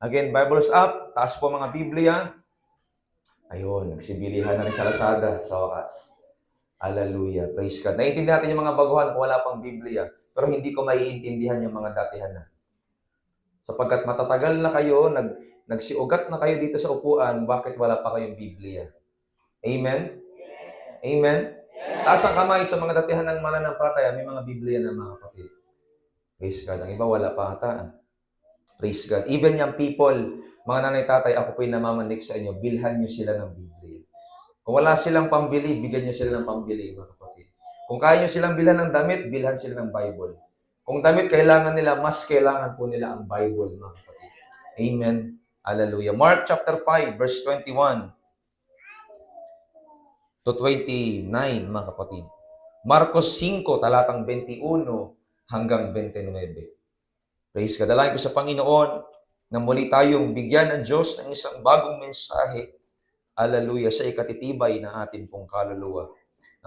Again, Bibles up. Taas po mga Biblia. Ayun, nagsibilihan na rin sa Lazada sa wakas. Hallelujah. Praise God. Naiintindihan natin yung mga baguhan kung wala pang Biblia. Pero hindi ko maiintindihan yung mga datihan na. Sapagkat matatagal na kayo, nagsiugat na kayo dito sa upuan, bakit wala pa kayong Biblia? Amen? Amen? Taas ang kamay sa mga datihan ng mananampalataya, may mga Biblia na mga kapatid. Praise God. Ang iba wala pa ata. Praise God. Even yung people, mga nanay tatay, ako po'y namamanik sa inyo, bilhan nyo sila ng Biblia. Kung wala silang pambili, bigyan nyo sila ng pambili, mga kapatid. Kung kaya nyo silang bilhan ng damit, bilhan sila ng Bible. Kung damit kailangan nila, mas kailangan po nila ang Bible, mga kapatid. Amen. Hallelujah. Mark chapter 5, verse 21 to 29, mga kapatid. Marcos 5, talatang 21 hanggang 29. Praise God. Dalangin ko sa Panginoon na muli tayong bigyan ng Diyos ng isang bagong mensahe. Hallelujah, sa ikatitibay ng ating pong kaluluwa,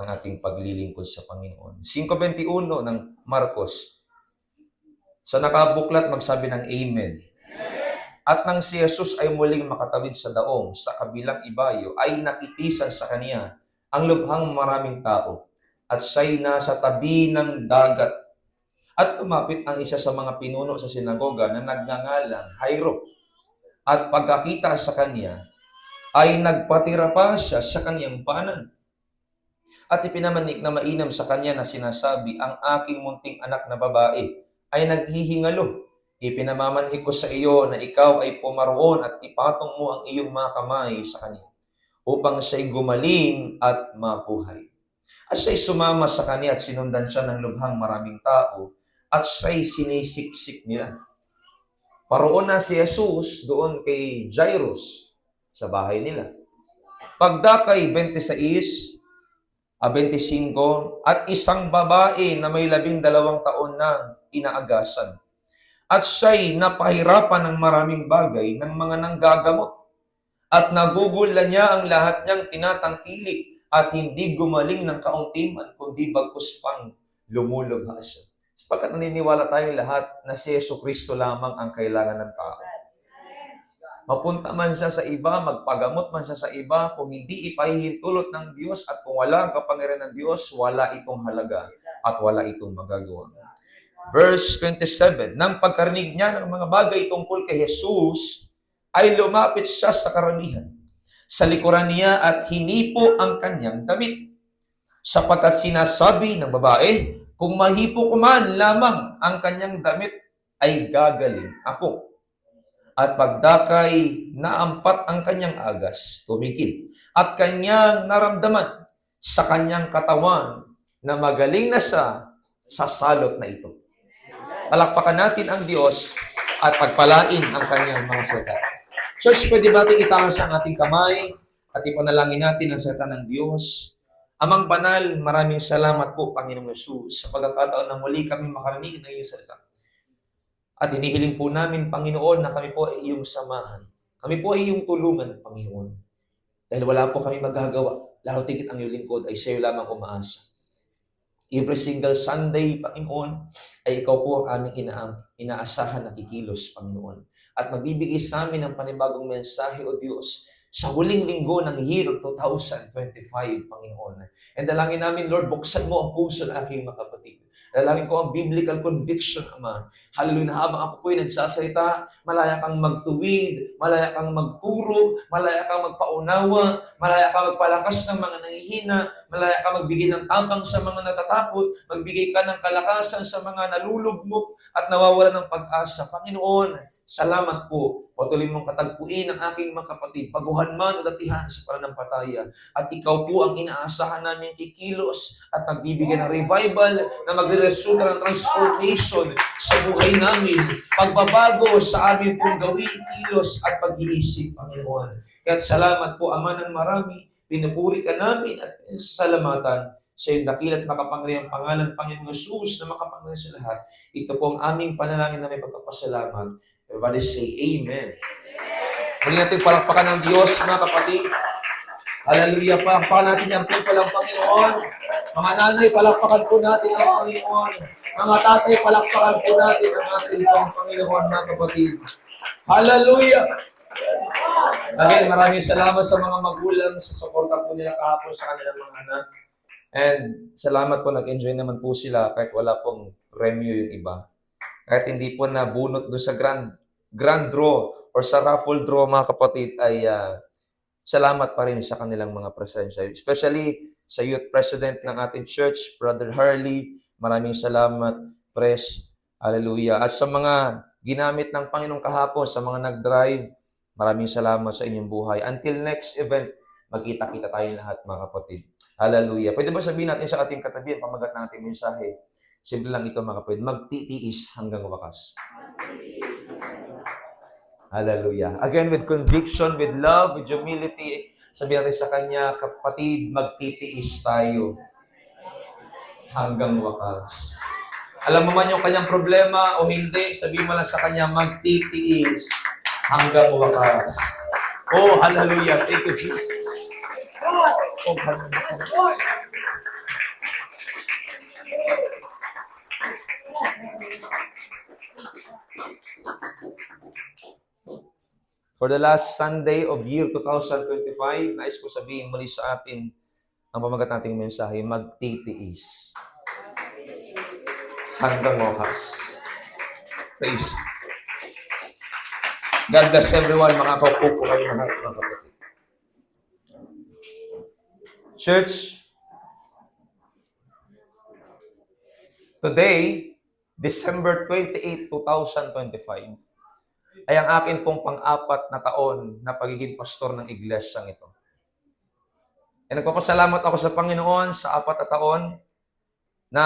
ng ating paglilingkod sa Panginoon. 5:21 ng Marcos. Sa nakabuklat, magsabi ng Amen. At nang si Jesus ay muling makatawid sa daong sa kabilang ibayo, ay nakitisan sa kaniya ang lubhang maraming tao. At siya'y nasa tabi ng dagat. At lumapit ang isa sa mga pinuno sa sinagoga na nagngangalang Jairo. At pagkakita sa kanya, ay nagpatira pa siya sa kanyang paanan. At ipinamanik na mainam sa kanya na sinasabi, ang aking munting anak na babae ay naghihingalo. Ipinamamanhik ko sa iyo na ikaw ay pumaroon at ipatong mo ang iyong mga kamay sa kanya, upang siya'y gumaling at mabuhay. At siya'y sumama sa kanya at sinundan siya ng lubhang maraming tao, at siya'y sinisiksik nila. Paroon na si Jesus doon kay Jairus sa bahay nila. Pagdakay 25, at isang babae na may 12 taon na inaagasan. At siya'y napahirapan ng maraming bagay ng mga nanggagamot. At nagugulan niya ang lahat niyang tinatangkilik at hindi gumaling ng kauntiman, kundi bagkus pang lumulubha siya. Sapagkat naniniwala tayong lahat na si Jesucristo lamang ang kailangan ng tao. Mapunta man siya sa iba, magpagamot man siya sa iba, kung hindi ipahihintulot ng Diyos at kung wala ang kapangyarihan ng Diyos, wala itong halaga at wala itong magagawa. Verse 27, nang pagkarinig niya ng mga bagay tungkol kay Jesus, ay lumapit siya sa karamihan sa likuran niya at hinipo ang kanyang damit. Sapagkat sinasabi ng babae, kung mahipo ko man lamang ang kanyang damit, ay gagaling ako. At pagdakay naampat ang kanyang agas, tumigil. At kanyang naramdaman sa kanyang katawan na magaling na siya sa salot na ito. Palakpakan natin ang Diyos at pagpalain ang kanyang mga salita. Church, pwede ba natin itaas ang ating kamay at ipanalangin natin ang salita ng Diyos? Amang banal, maraming salamat po, Panginoong Yesus, sa pagkakataon na muli kami makarinig ng iyong salita. At hinihiling po namin, Panginoon, na kami po ay iyong samahan. Kami po ay iyong tulungan, Panginoon. Dahil wala po kami magagawa. Lalo tigit ang iyong lingkod ay sa iyo lamang umaasa. Every single Sunday, Panginoon, ay ikaw po ang aming inaasahan na kikilos, Panginoon. At magbibigay sa amin ng panibagong mensahe, O Diyos, sa huling linggo ng year 2025, Panginoon. And dalangin namin, Lord, buksan mo ang puso ng aking mga kapatid. Dalangin ko ang biblical conviction, Ama. Hallelujah, habang ako po'y nagsasalita, malaya kang magtuwid, malaya kang magturo, malaya kang magpaunawa, malaya kang magpalakas ng mga nangihina, malaya kang magbigay ng tabang sa mga natatakot, magbigay ka ng kalakasan sa mga nalulugmok at nawawalan ng pag-asa. Panginoon, salamat po. Patuloy mong katagpuin ang aking mga kapatid, paguhan man o datihan sa pananampalataya. At ikaw po ang inaasahan namin kikilos at magbibigay ng revival na magre-resulta ng transformation sa buhay namin, pagbabago sa amin pong gawin, kilos at pag-iisip, Panginoon. Kaya salamat po, Ama ng marami, pinupuri ka namin at salamatan sa iyong dakilat makapangyarihang pangalan, Panginoong Jesus, na makapangyarihan sa lahat. Ito po ang aming panalangin na may pagpapasalamat. Everybody say Amen. Muli natin palakpakan ng Diyos, mga kapatid. Hallelujah. Palakpakan natin ang people ng Panginoon. Mga nanay, palakpakan po natin ang Panginoon. Mga tatay, palakpakan po natin ang ating Panginoon, mga kapatid. Hallelujah! Again, maraming salamat sa mga magulang sa suporta po nila kahapon sa kanilang mga anak. And salamat po, nag-enjoy naman po sila kahit wala pong premyo yung iba. Kahit hindi po nabunot doon sa grand draw or sa raffle draw, mga kapatid, ay salamat pa rin sa kanilang mga presensya. Especially sa youth president ng ating church, Brother Harley, maraming salamat, Pres. Hallelujah. At sa mga ginamit ng Panginoong kahapon, sa mga nag-drive, maraming salamat sa inyong buhay. Until next event, magkita-kita tayo lahat, mga kapatid. Hallelujah. Pwede ba sabihin natin sa ating katabi, pamagat ng ating mensahe? Simple lang ito, mga kapatid. Magtitiis hanggang wakas. Hallelujah. Again, with conviction, with love, with humility, sabihin natin sa Kanya, kapatid, magtitiis tayo hanggang wakas. Alam mo man yung kanyang problema o hindi, sabihin mo lang sa Kanya, magtitiis hanggang wakas. Oh, hallelujah. Thank you, Jesus. Oh, hallelujah. For the last Sunday of year 2025, nais ko sabihin muli sa atin ang pamagat nating mensahe, magtitiis hanggang wakas. Praise. God bless everyone. Makakaupo po kayo lahat, mga kapatid. Church, today, December 28, 2025, ay ang akin pong pang-apat na taon na pagiging pastor ng iglesyang ito. E nagpapasalamat ako sa Panginoon sa 4 na taon na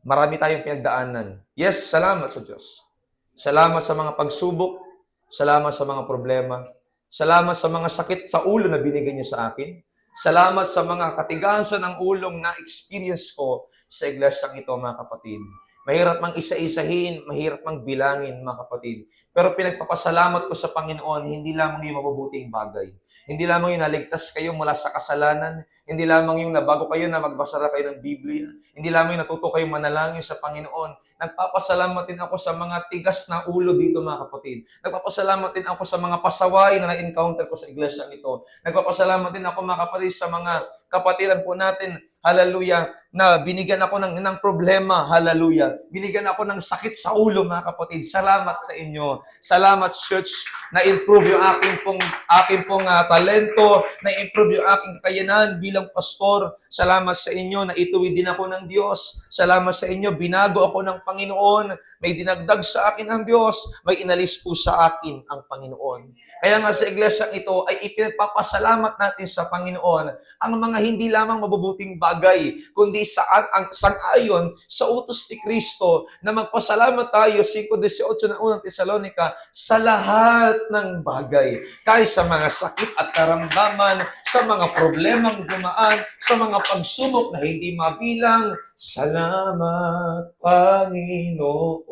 marami tayong pinagdaanan. Yes, salamat sa Diyos. Salamat sa mga pagsubok, salamat sa mga problema, salamat sa mga sakit sa ulo na binigay niyo sa akin, salamat sa mga katigasan ng ulong na experience ko sa iglesyang ito, mga kapatid. Mahirap mang isa-isahin, mahirap mang bilangin, mga kapatid. Pero pinagpapasalamat ko sa Panginoon, hindi lamang yung mabubuting bagay. Hindi lamang yung naligtas kayo mula sa kasalanan. Hindi lamang yung nabago kayo na magbasa na kayo ng Biblia. Hindi lamang yung natuto kayo manalangin sa Panginoon. Nagpapasalamat din ako sa mga tigas na ulo dito, mga kapatid. Nagpapasalamat din ako sa mga pasaway na na-encounter ko sa iglesia ito. Nagpapasalamat din ako, mga kapatid, sa mga kapatiran po natin, hallelujah, na binigyan ako ng problema, hallelujah. Binigyan ako ng sakit sa ulo, mga kapatid. Salamat sa inyo. Salamat, church, na-improve yung aking pong talento, na-improve yung aking kakayanan bilang pastor. Salamat sa inyo, na ituwi din ako ng Diyos. Salamat sa inyo, binago ako ng Panginoon. May dinagdag sa akin ang Diyos. May inalis po sa akin ang Panginoon. Kaya nga sa iglesyang ito ay ipinagpapasalamat natin sa Panginoon ang mga hindi lamang mabubuting bagay, kundi ang sang-ayon sa utos ni Kristo na magpasalamat tayo, 5:18 ng unang Tesalonica, sa lahat ng bagay. Kahit sa mga sakit at karamdaman, sa mga problemang dumaan, sa mga pagsubok na hindi mabilang, salamat, Panginoon.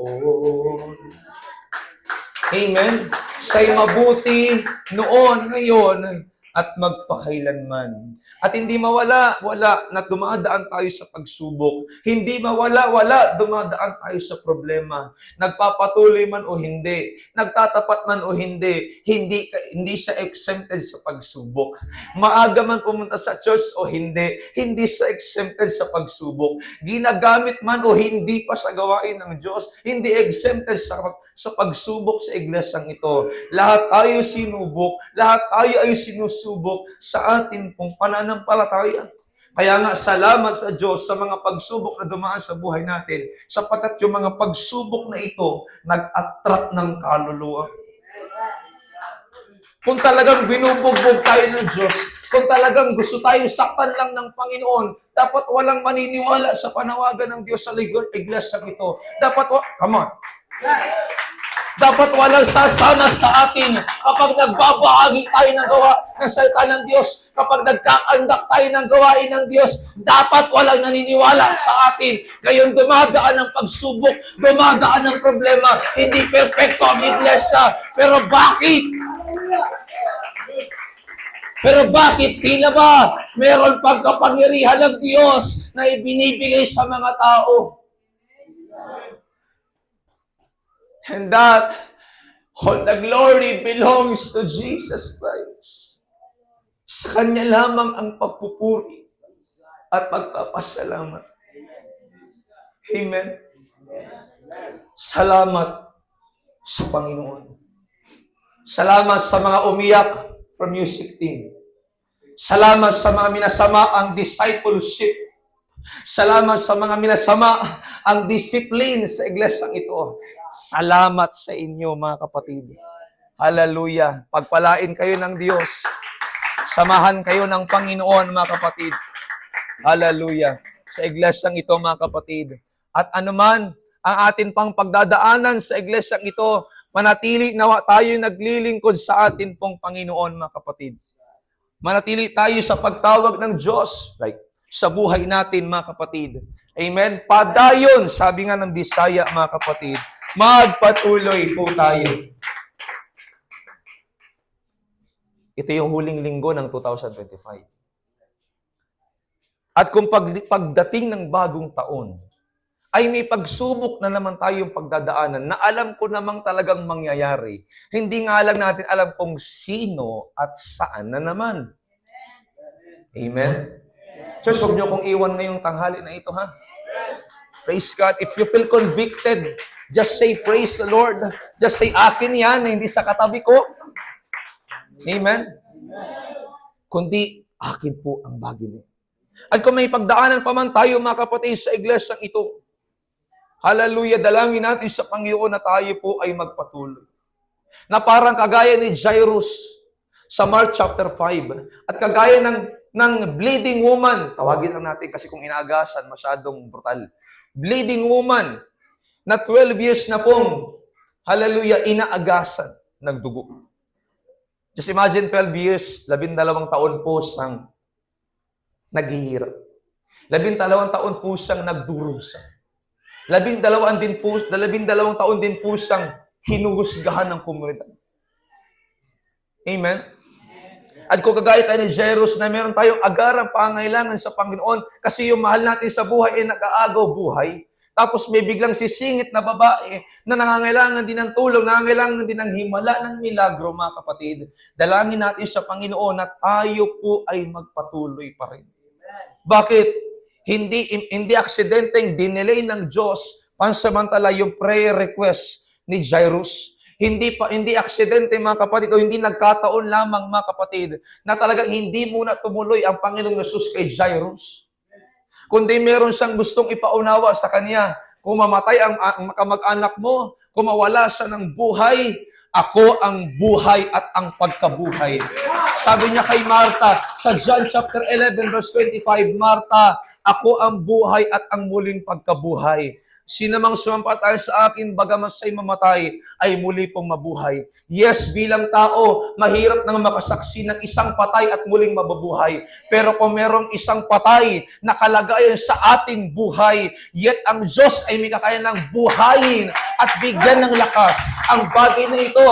Amen. Sa'y mabuti noon, ngayon, at magpakailanman. At hindi mawala na dumadaan tayo sa pagsubok. Hindi mawala dumadaan tayo sa problema. Nagpapatuloy man o hindi, nagtatapat man o hindi siya exempted sa pagsubok. Maaga man pumunta sa church o hindi siya exempted sa pagsubok. Ginagamit man o hindi pa sa gawain ng Diyos, hindi exempted sa pagsubok sa iglesyang ito. Lahat tayo sinubok, lahat tayo ay sinusubok sa atin pong pananampalataya. Kaya nga, salamat sa Diyos sa mga pagsubok na dumaan sa buhay natin, sapagkat yung mga pagsubok na ito, nag-attract ng kaluluwa. Kung talagang binubugbog tayo ng Diyos, kung talagang gusto tayong saktan lang ng Panginoon, dapat walang maniniwala sa panawagan ng Diyos sa iglesia ito. Come on. Dapat walang sasana sa atin kapag nagbabahagi tayo ng gawa ng salita ng Diyos, kapag nagkakandak tayo ng gawain ng Diyos, dapat walang naniniwala sa atin. Ngayon, dumadaan ng pagsubok, dumadaan ng problema, hindi perfecto ang iglesia. Pero bakit? Tila ba meron pagkapangyarihan ng Diyos na ibinibigay sa mga tao? And that All the glory belongs to Jesus Christ. Sa Kanya lamang ang pagpupuri at pagpapasalamat. Amen. Salamat sa Panginoon. Salamat sa mga umiyak from music team. Salamat sa mga minasama ang discipleship. Salamat sa mga minasama ang discipline sa iglesyang ito. Salamat sa inyo, mga kapatid. Hallelujah. Pagpalain kayo ng Diyos. Samahan kayo ng Panginoon, mga kapatid. Hallelujah. Sa iglesyang ito, mga kapatid. At anuman ang atin pang pagdadaanan sa iglesyang ito, manatili nawa tayo naglilingkod sa atin pong Panginoon, mga kapatid. Manatili tayo sa pagtawag ng Diyos, like sa buhay natin, mga kapatid. Amen? Padayon, sabi nga ng Bisaya, mga kapatid, magpatuloy po tayo. Ito yung huling linggo ng 2025. At kung pagdating ng bagong taon, ay may pagsubok na naman tayong pagdadaanan na alam ko namang talagang mangyayari. Hindi nga lang natin alam kung sino at saan na naman. Amen? Church, huwag niyo kong iwan ngayong tanghali na ito, ha? Praise God. If you feel convicted, just say, praise the Lord. Just say, akin yan, hindi sa katabi ko. Amen? Kundi, akin po ang bagay niya. At kung may pagdaanan pa man tayo, mga kapatid, sa iglesyang ito, hallelujah, dalangin natin sa Panginoon na tayo po ay magpatuloy. Na parang kagaya ni Jairus sa Mark chapter 5, at kagaya ng bleeding woman, tawagin lang natin kasi kung inaagasan, masyadong brutal. Bleeding woman, na 12 years na pong, hallelujah, inaagasan ng dugo. Just imagine 12 years, 12 taon po siyang naghihirap. 12 taon po siyang nagdurusa. 12 taon din po siyang hinuhusgahan ng komunidad. Amen? At kung kagaya tayo ni Jairus na meron tayong agarang pangailangan sa Panginoon kasi yung mahal natin sa buhay ay nag-aagaw buhay, tapos may biglang sisingit na babae na nangangailangan din ng tulong, nangangailangan din ng himala ng milagro, mga kapatid. Dalangin natin sa Panginoon na tayo po ay magpatuloy pa rin. Bakit? Hindi aksidenteng dinelay ng Diyos pansamantala yung prayer request ni Jairus. Hindi aksidente, mga kapatid, o hindi nagkataon lamang, mga kapatid, na talagang hindi muna tumuloy ang Panginoong Yesus kay Jairus. Kundi meron siyang gustong ipaunawa sa kanya. Kung mamatay ang kamag-anak mo, kung mawala siya ng buhay, ako ang buhay at ang pagkabuhay. Sabi niya kay Martha, sa John chapter 11 verse 25, Martha, ako ang buhay at ang muling pagkabuhay. Sinamang sumampalataya sa akin, bagaman siya'y mamatay, ay muli pong mabuhay. Yes, bilang tao, mahirap nang makasaksi ng isang patay at muling mabubuhay. Pero kung merong isang patay na kalagayan sa ating buhay, yet ang Diyos ay may kakayanang buhayin at bigyan ng lakas. Ang bagay na ito,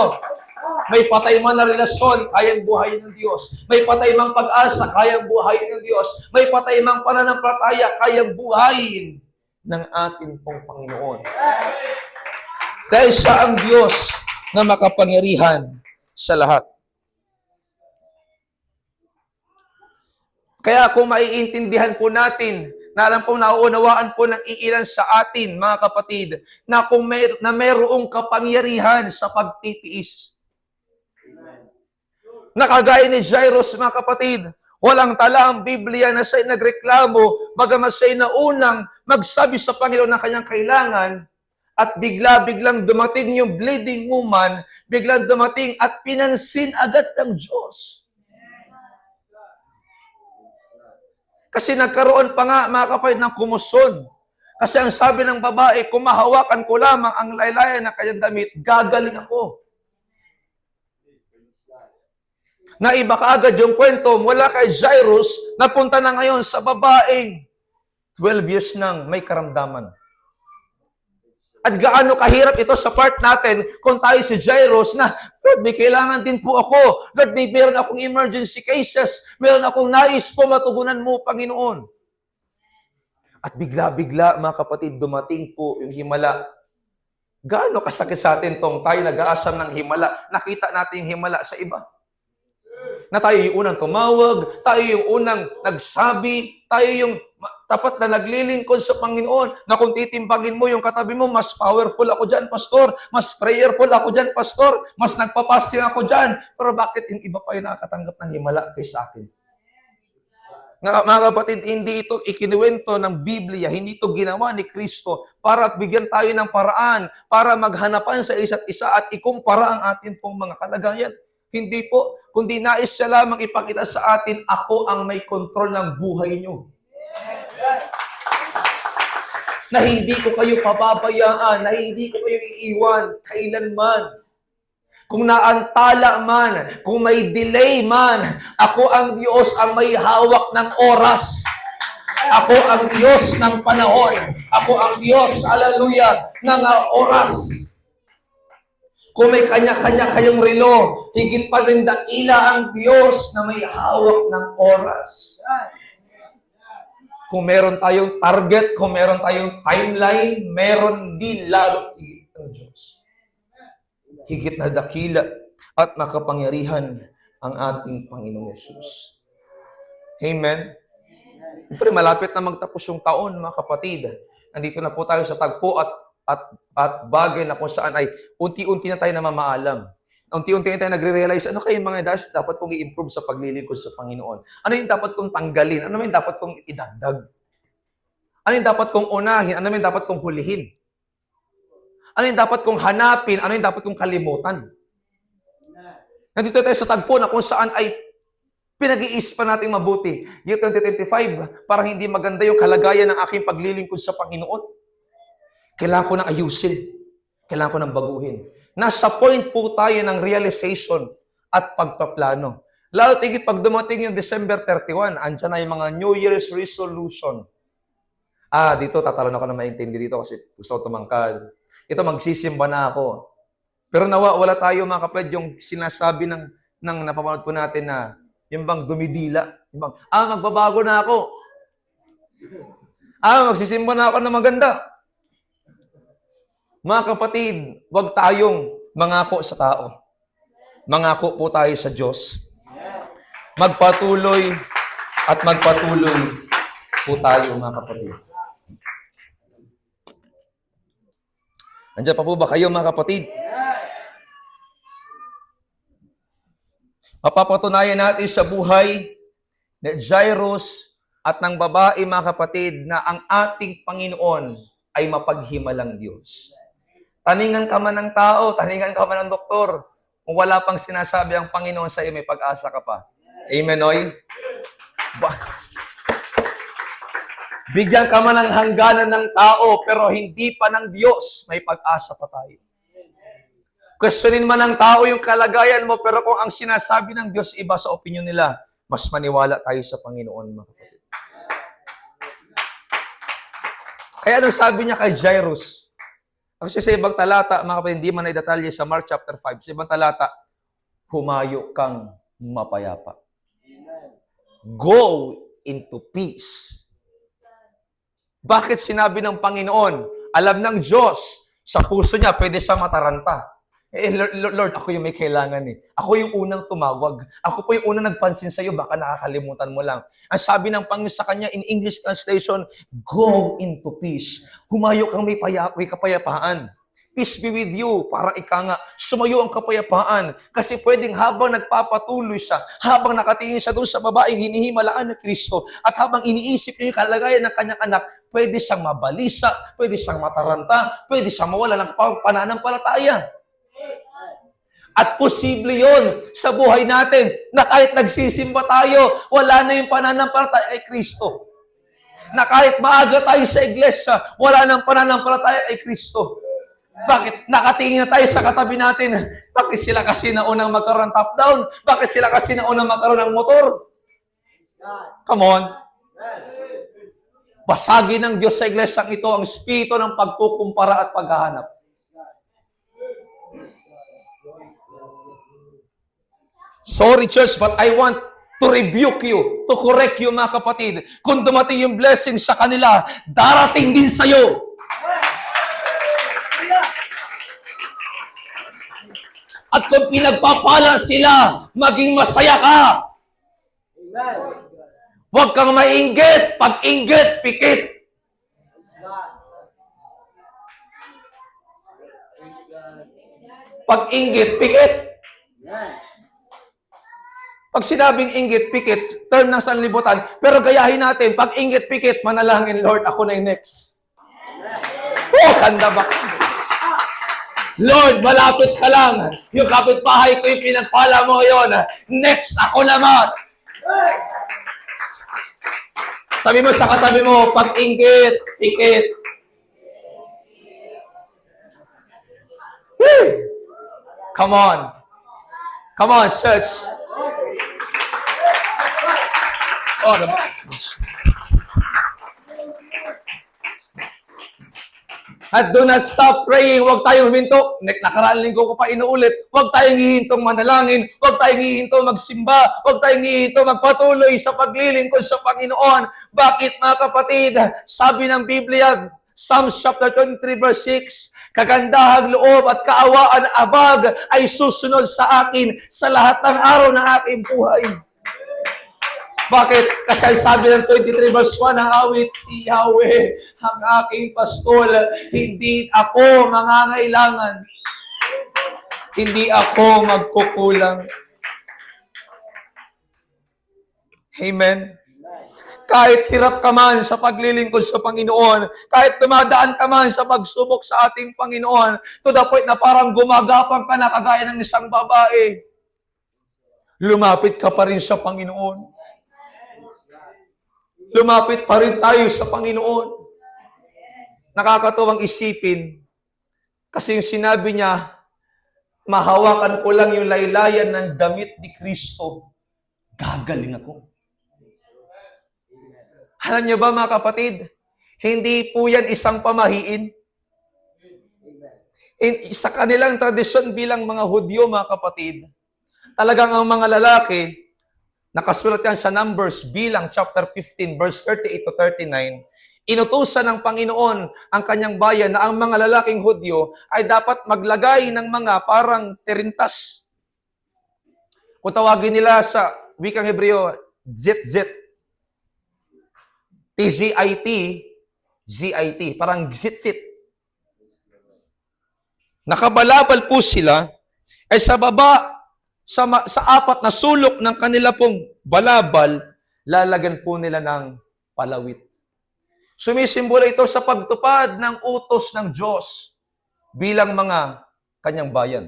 may patay man na relasyon, kayang buhayin ng Diyos. May patay mang pag-asa, kayang buhayin ng Diyos. May patay mang pananampalataya, kayang buhayin ng ating pong Panginoon. Dahil siya ang Diyos na makapangyarihan sa lahat. Kaya kung maiintindihan po natin, na alam po, nauunawaan po ng iilan sa atin, mga kapatid, na kung mayroong kapangyarihan sa pagtitiis. Nakagaya ni Jairus, mga kapatid, walang tala ang Biblia na siya'y nagreklamo, bagamat siya'y naunang magsabi sa Panginoon ng kanyang kailangan, at biglang dumating yung bleeding woman, biglang dumating at pinansin agad ng Diyos. Kasi nagkaroon pa nga, mga kapatid, ng kumusod. Kasi ang sabi ng babae, kung mahawakan ko lamang ang laylayan ng kanyang damit, gagaling ako. Naiba kaagad yung kwento mula kay Jairus, napunta na ngayon sa babaeng 12 years nang may karamdaman. At gaano kahirap ito sa part natin kung tayo si Jairus na, Lord, may kailangan din po ako. Lord, may meron akong emergency cases. Meron akong nais po matugunan mo, Panginoon. At bigla-bigla, mga kapatid, dumating po yung himala Gaano kasakit sa atin tong tayo nag-aasam ng himala, nakita natin yung himala sa iba. Na tayo yung unang tumawag, tayo yung unang nagsabi, tayo yung tapat na naglilingkod sa Panginoon, na kung titimbagin mo yung katabi mo, mas powerful ako dyan, pastor, mas prayerful ako dyan, pastor, mas nagpapasting ako dyan. Pero bakit yung iba pa yung nakakatanggap ng himala kaysa akin? Mga kapatid, hindi ito ikinuwento ng Biblia, hindi ito ginawa ni Kristo para bigyan tayo ng paraan, para maghanapan sa isa't isa at ikumpara ang atin pong mga kalagayan. Hindi po, kundi nais siya lamang ipakita sa atin, ako ang may kontrol ng buhay nyo. Na hindi ko kayo pababayaan, na hindi ko kayo iiwan kailanman. Kung naantala man, kung may delay man, ako ang Diyos ang may hawak ng oras. Ako ang Diyos ng panahon. Ako ang Diyos, hallelujah, ng oras. Kung may kanya-kanya kayong relo, higit pa rin dakila ang Diyos na may hawak ng oras. Kung meron tayong target, kung meron tayong timeline, meron din lalong higit ng Diyos. Higit na dakila at makapangyarihan ang ating Panginoong Yesus. Amen? Siyempre, malapit na magtapos yung taon, mga kapatid. Nandito na po tayo sa tagpo at bagay na kung saan ay unti-unti na tayo namamaalam. Unti-unti na tayo nagre-realize, ano kayo mga dapat kong i-improve sa paglilingkod sa Panginoon? Ano yung dapat kong tanggalin? Ano yung dapat kong idagdag? Ano yung dapat kong unahin? Ano yung dapat kong hulihin? Ano yung dapat kong hanapin? Ano yung dapat kong kalimutan? Nandito tayo sa tagpo na kung saan ay pinag-iisipan natin mabuti. Year 2025, parang hindi maganda yung kalagayan ng aking paglilingkod sa Panginoon. Kailangan ko nang ayusin. Kailangan ko nang baguhin. Nasa point po tayo ng realization at pagpaplano. Lalo tigit pag dumating yung December 31, andyan na yung mga New Year's resolution. Dito tatalon ako na maintindihan dito kasi gusto ko tumangkad. Ito, magsisimba na ako. Pero wala tayo mga kapatid yung sinasabi ng napapanood po natin na yung bang dumidila. Yung bang, magbabago na ako. Magsisimba na ako na maganda. Mga kapatid, huwag tayong mangako sa tao. Mangako po tayo sa Diyos. Magpatuloy at magpatuloy po tayo, mga kapatid. Nandiyan pa po ba kayo, mga kapatid? Mapapatunayan natin sa buhay ni Jairus at ng babae, mga kapatid, na ang ating Panginoon ay mapaghimalang Diyos. Taningan ka man ng tao, taningan ka man ng doktor, kung wala pang sinasabi ang Panginoon sa iyo, may pag-asa ka pa. Amen, oy? Bigyan ka man ng hangganan ng tao, pero hindi pa ng Diyos, may pag-asa pa tayo. Questionin man ng tao yung kalagayan mo, pero kung ang sinasabi ng Diyos iba sa opinion nila, mas maniwala tayo sa Panginoon, mga kapatid. Kaya anong sabi niya kay Jairus? Kasi sa ibang talata, mga kapatid, hindi man ay detalye sa Mark chapter 5, sa ibang talata, humayo kang mapayapa. Go into peace. Bakit sinabi ng Panginoon? Alam ng Diyos, sa puso niya, pwede siya mataranta. Lord, ako yung may kailangan eh. Ako yung unang tumawag. Ako po yung unang nagpansin sa iyo, baka nakakalimutan mo lang. Ang sabi ng Panginoon sa kanya in English translation, go into peace. Humayo kang may kapayapaan. Peace be with you. Parang ika nga, sumayo ang kapayapaan. Kasi pwedeng habang nagpapatuloy siya, habang nakatingin siya doon sa babaeng hinihimalaan ng Kristo, at habang iniisip niya yung kalagayan ng kanyang anak, pwede siyang mabalisa, pwede siyang mataranta, pwede siyang mawala ng pananampalataya. At posible yon sa buhay natin na kahit nagsisimba tayo, wala na yung pananampalataya kay Kristo. Na kahit maaga tayo sa iglesia, wala nang pananampalataya kay Kristo. Bakit? Nakatingin na tayo sa katabi natin. Bakit sila kasi na unang magkaroon ng top down? Bakit sila kasi na unang magkaroon ng motor? Come on. Basagin ng Diyos sa iglesia ito ang espiritu ng pagkukumpara at paghahanap. Sorry, church, but I want to rebuke you, to correct you, mga kapatid. Kung dumating yung blessing sa kanila, darating din sa'yo. At kung pinagpapala sila, maging masaya ka. Huwag kang mainggit. Pag inggit, pikit. Pag inggit, pikit. Pag sinabing inggit, pikit, term ng sanlibutan, pero gayahin natin, pag inggit, pikit, manalangin, Lord, ako na yung next. Oh, kanda ba? Lord, malapit ka lang. Yung kapitbahay ko yung pinagpala mo yun. Next, ako naman. Sabi mo sa katabi mo, pag inggit, pikit. Woo! Come on. Come on, church. Oh, diba? At do not stop praying. Huwag tayong huminto. Nakaraan linggo ko pa inuulit. Huwag tayong hihintong manalangin. Huwag tayong hihintong magsimba. Huwag tayong hihintong magpatuloy sa paglilingkod sa Panginoon. Bakit, mga kapatid? Sabi ng Biblia, Psalms chapter 23 verse 6, kagandahang loob at kaawaan abag ay susunod sa akin sa lahat ng araw ng aking buhay. Bakit? Kasi sabi ng 23 verse 1 ng awit, si Yahweh ang aking pastol, hindi ako mangangailangan. Hindi ako magkukulang. Amen? Kahit hirap ka man sa paglilingkod sa Panginoon, kahit dumadaan ka man sa pagsubok sa ating Panginoon, to the point na parang gumagapang ka na kagaya ng isang babae, lumapit ka pa rin sa Panginoon. Lumapit pa rin tayo sa Panginoon. Nakakatuwang isipin, kasi yung sinabi niya, mahawakan ko lang yung laylayan ng damit ni Kristo, gagaling ako. Alam niyo ba, mga kapatid, hindi po yan isang pamahiin. Sa kanilang tradisyon bilang mga Hudyo, mga kapatid, talagang ang mga lalaki, nakasulat yan sa Numbers bilang chapter 15, verse 38 to 39, inutusan ng Panginoon ang kanyang bayan na ang mga lalaking Hudyo ay dapat maglagay ng mga parang terintas. Kung tawagin nila sa wikang Hebreo, zit-zit. T-Z-I-T, Z-I-T, parang zit-zit. Nakabalabal po sila ay sa baba, sa apat na sulok ng kanila pong balabal, lalagyan po nila ng palawit. Sumisimbolo ito sa pagtupad ng utos ng Diyos bilang mga kanyang bayan.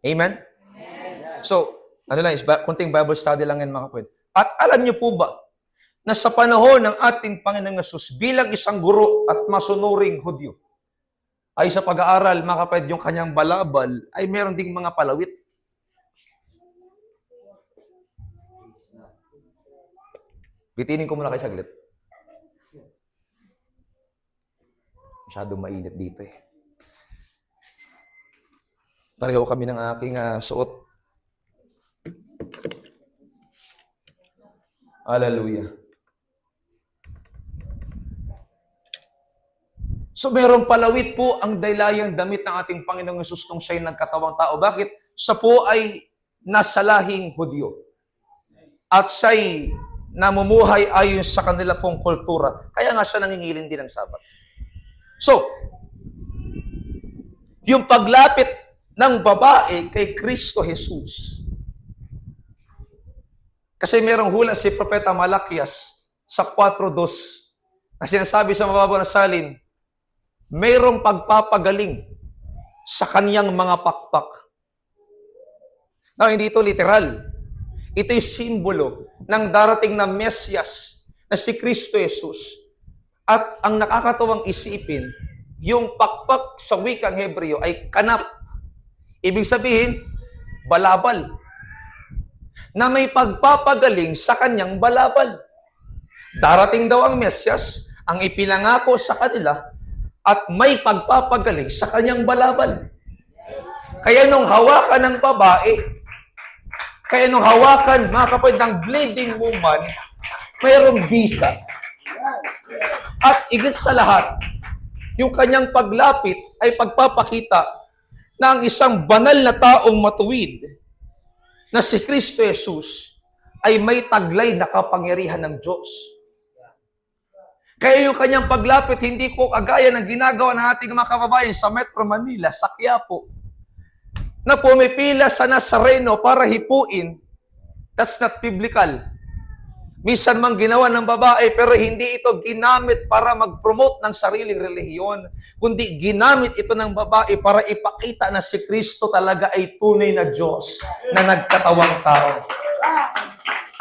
Amen? So, kunting Bible study lang yan, mga kapatid. At alam niyo po ba, na sa panahon ng ating Panginoong Hesus bilang isang guro at masunuring Hudyo, ay sa pag-aaral, mga kapatid, yung kanyang balabal ay meron ding mga palawit. Bitinin ko muna kayo saglit. Masyadong mainit dito eh. Pareho kami ng aking suot. Hallelujah. So merong palawit po ang daylayang damit ng ating Panginoong Hesus nung siya'y nagkatawang tao. Bakit? Siya po ay nasa lahing Hudyo. At siya'y namumuhay ayon sa kanila pong kultura. Kaya nga siya nangingilin din ng Sabat. So, yung paglapit ng babae kay Kristo Jesus, kasi merong hula si Propeta Malakias sa 4:2 na sinasabi sa mababaw na salin, mayroong pagpapagaling sa kaniyang mga pakpak. Now, hindi ito literal. Ito'y simbolo ng darating na Mesyas na si Kristo Jesus. At ang nakakatuwang isipin, yung pakpak sa wikang Hebreo ay kanap. Ibig sabihin, balabal. Na may pagpapagaling sa kanyang balabal. Darating daw ang Mesyas, ang ipinangako sa kanila, at may pagpapagaling sa kanyang balabal. Kaya nung hawakan ng babae, kaya nung hawakan, mga kapatid, ng bleeding woman, mayroong bisa. At igit sa lahat, yung kanyang paglapit ay pagpapakita na ang isang banal na taong matuwid na si Kristo Jesus ay may taglay na kapangyarihan ng Diyos. Kaya yung kanyang paglapit, hindi po kagaya ng ginagawa ng ating mga kababayan sa Metro Manila, sa Quiapo, na pumipila sa Nazareno para hipuin. That's not biblical. Minsan mang ginawa ng babae, pero hindi ito ginamit para mag-promote ng sariling relihiyon, kundi ginamit ito ng babae para ipakita na si Kristo talaga ay tunay na Diyos na nagkatawang tao.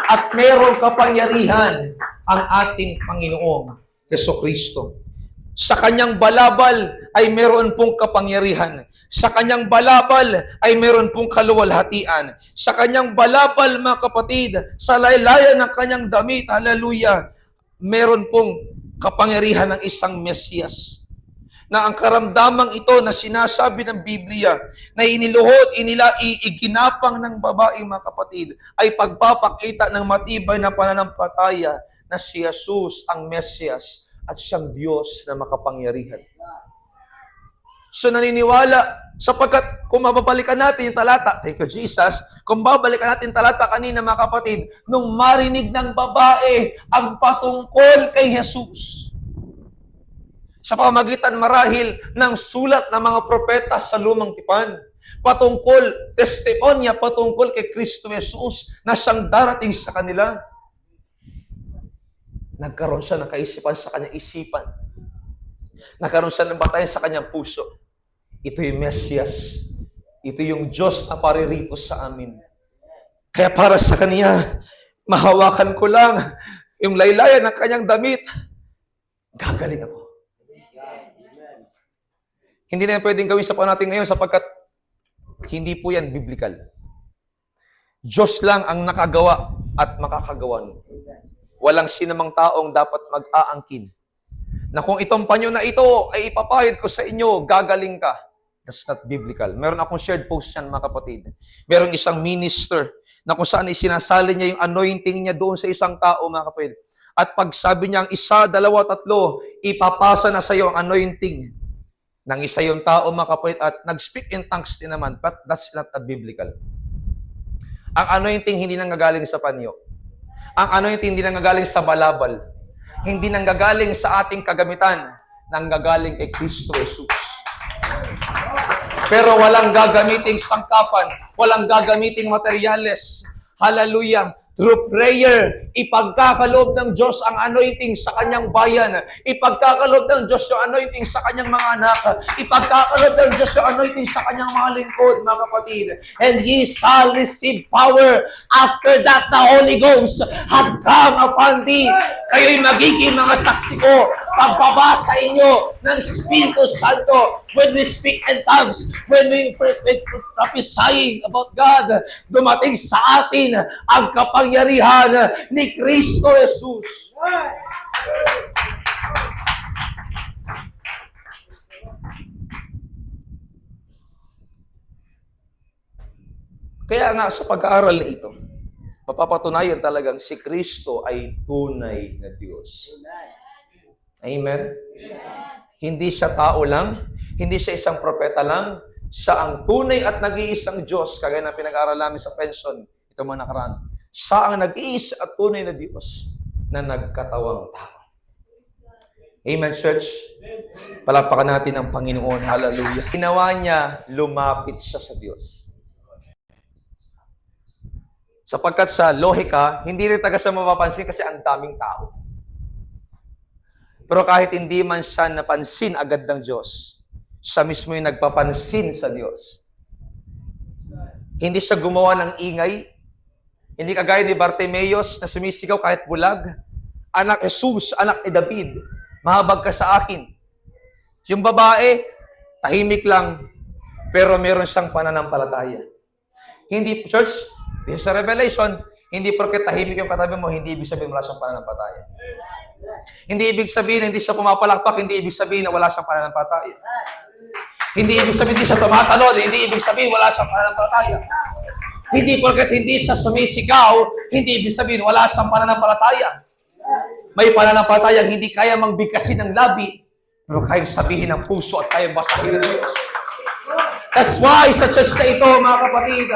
At mayroong kapangyarihan ang ating Panginoong Jesucristo. Sa kanyang balabal ay meron pong kapangyarihan. Sa kanyang balabal ay meron pong kaluwalhatian. Sa kanyang balabal, mga kapatid, sa laylayan ng kanyang damit, hallelujah, meron pong kapangyarihan ng isang Mesiyas. Na ang karamdamang ito na sinasabi ng Biblia, na iniluhod, iginapang ng babae, mga kapatid, ay pagpapakita ng matibay na pananampalataya na si Jesus ang Mesiyas at siyang Diyos na makapangyarihan. So naniniwala, sapagkat kung mababalikan natin yung talata, thank you Jesus, kung babalikan natin yung talata kanina, mga kapatid, nung marinig ng babae ang patungkol kay Jesus, sa pamagitan marahil ng sulat ng mga propeta sa Lumang Tipan, patungkol, testimonya patungkol kay Kristo Jesus na siyang darating sa kanila, nagkaroon siya ng kaisipan sa kanyang isipan. Nagkaroon siya ng batayan sa kanyang puso. Ito yung Mesiyas. Ito yung Diyos na paririto sa amin. Kaya para sa kanya, mahawakan ko lang yung laylayan ng kanyang damit. Gagaling ako. Hindi na yan pwedeng gawin sa panahon natin ngayon sapagkat hindi po yan biblical. Diyos lang ang nakagawa at makakagawa. Walang sinamang taong dapat mag-aangkin na kung itong panyo na ito ay ipapahid ko sa inyo, gagaling ka. That's not biblical. Meron akong shared post yan, mga kapatid. Merong isang minister na kung saan isinasali niya yung anointing niya doon sa isang tao, mga kapatid. At pag sabi niya ang isa, dalawa, tatlo, ipapasa na sa iyo ang anointing ng isa yung tao, mga kapatid, at nag-speak in tongues din naman, but that's not a biblical. Ang anointing hindi nanggagaling sa panyo. Ang anointing hindi nanggagaling sa balabal. Hindi nanggagaling sa ating kagamitan. Nanggagaling kay Kristo Jesus. Pero walang gagamiting sangkapan. Walang gagamiting materyales. Hallelujah. Through prayer, ipagkakaloob ng Diyos ang anointing sa kanyang bayan. Ipagkakaloob ng Diyos yung anointing sa kanyang mga anak. Ipagkakaloob ng Diyos yung anointing sa kanyang mga lingkod, mga kapatid. And ye shall receive power after that the Holy Ghost had come upon thee. Kayo'y magiging mga saksi ko pagbabasa inyo ng Espiritu Santo, when we speak in tongues, when we prophesying about God, dumating sa atin ang kapangyarihan ni Kristo Jesus. Kaya nga sa pag-aaral na ito, mapapatunayan talagang si Kristo ay tunay na Diyos. Amen? Hindi siya tao lang, hindi siya isang propeta lang, siya ang tunay at nag-iisang Diyos, kagaya na pinag-aaral namin sa pension, ito mga nakaraan. Siya ang nag-iisa at tunay na Diyos na nagkatawang tao. Amen, church? Palakpakan natin ang Panginoon. Hallelujah. Ginawa niya, lumapit siya sa Diyos. Sapagkat sa lohika, hindi rin taga siya mapapansin kasi ang daming tao. Pero kahit hindi man siya napansin agad ng Diyos, siya mismo yung nagpapansin sa Diyos. Hindi siya gumawa ng ingay. Hindi kagaya ni Bartimeus na sumisigaw kahit bulag. Anak Jesus, anak ni David, mahabag ka sa akin. Yung babae, tahimik lang, pero meron siyang pananampalataya. Hindi, church, this is a revelation, hindi porket tahimik yung katabi mo, hindi ibig sabihin wala siyang pananampalataya. Hindi ibig sabihin, hindi siya pumapalakpak, hindi ibig sabihin na wala siyang pananampalataya. Hindi ibig sabihin, hindi siya tumatalon, hindi ibig sabihin wala siyang pananampalataya. Hindi porket hindi siya sumisigaw, hindi ibig sabihin wala siyang pananampalataya. May pananampalataya, hindi kaya mangbigkasin ng labi, pero kayang sabihin ng puso at kayang basahin ng Diyos. That's why sa church na ito, mga kapatid,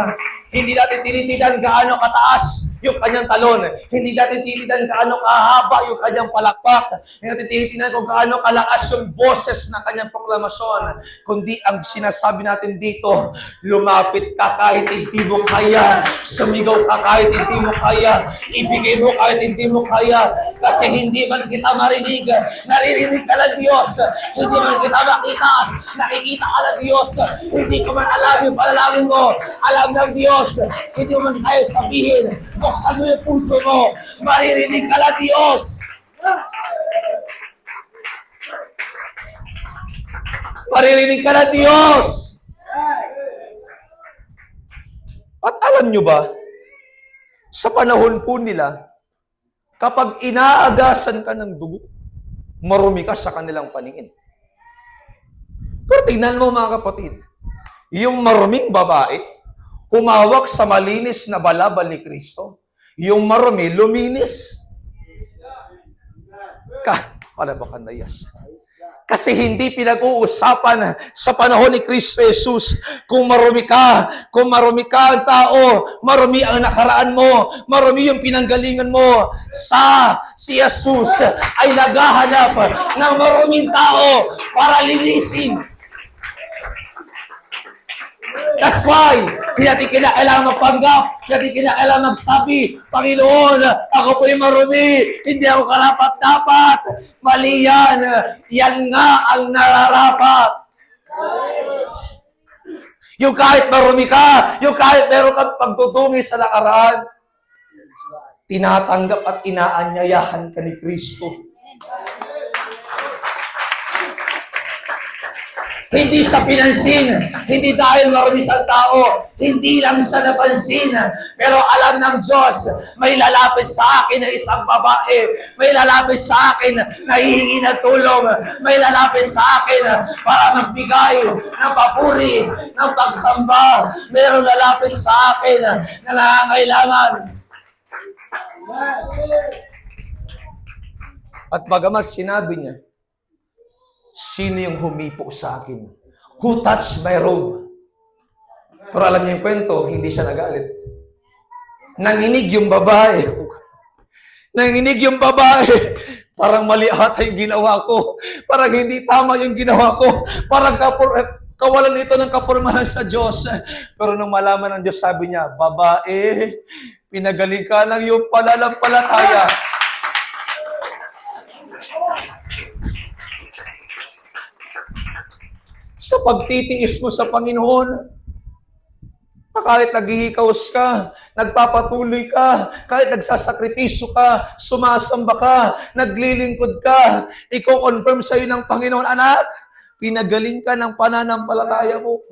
hindi natin tinitigan gaano kataas yung kanyang talon. Hindi natin tinitigan gaano kahaba yung kanyang palakpak. Hindi natin tinitigan kung gaano kalakas yung boses ng kanyang proklamasyon. Kundi ang sinasabi natin dito, lumapit ka kahit hindi mo kaya. Sumigaw ka kahit hindi mo kaya. Ibigay mo kahit hindi mo kaya. Kasi hindi man kita marinig, naririnig ka ng Diyos. Hindi man kita makita, nakikita ka ng Diyos. Hindi ko man alam yung panalangin mo, alam ng Diyos. Hindi mo man kaya sabihin, buksan mo yung puso mo, maririnig ka ng Diyos. Maririnig ka ng Diyos. At alam nyo ba, sa panahon po nila, kapag inaagasan ka ng dugo, marumi ka sa kanilang paningin. Pero tingnan mo mga kapatid, yung maruming babae, humawak sa malinis na balabal ni Kristo. Yung marumi, luminis. Para ba kanayas? Kasi hindi pinag-uusapan sa panahon ni Kristo Jesus kung marumi ka ang tao, marumi ang nakaraan mo, marumi yung pinanggalingan mo. Si Jesus ay naghahanap ng maruming tao para linisin. That's why, hindi natin kinakailangan magpanggap, hindi natin kinakailangan magsabi, Panginoon, ako po'y marumi, hindi ako karapat-dapat. Mali yan. Yan nga ang nararapat. Yung kahit marumi ka, yung kahit meron kang pagtutungi sa nakaraan, tinatanggap at inaanyayahan ka ni Kristo. Hindi sa pinansin, hindi dahil marami sa tao, hindi lang sa napansin, pero alam ng Diyos, may lalapit sa akin na isang babae, may lalapit sa akin na hihingi ng tulong, may lalapit sa akin para magbigay ng papuri, ng pagsamba, mayroong lalapit sa akin na nangangailangan. At bagamat sinabi niya, sino yung humipo sa akin? Who touched my robe? Pero alam niyo yung kwento, hindi siya nagalit. Nanginig yung babae. Nanginig yung babae. Parang mali ata yung ginawa ko. Parang hindi tama yung ginawa ko. Parang kawalan ito ng kapurmahan sa Diyos. Pero nung malaman ng Diyos, sabi niya, babae, pinagaling ka ng iyong pananampalataya. Sa pagtitiis mo sa Panginoon, kahit naghihikaos ka, nagpapatuloy ka, kahit nagsasakripisyo ka, sumasamba ka, naglilingkod ka, i-confirm sa'yo ng Panginoon, anak, pinagaling ka ng pananampalataya mo.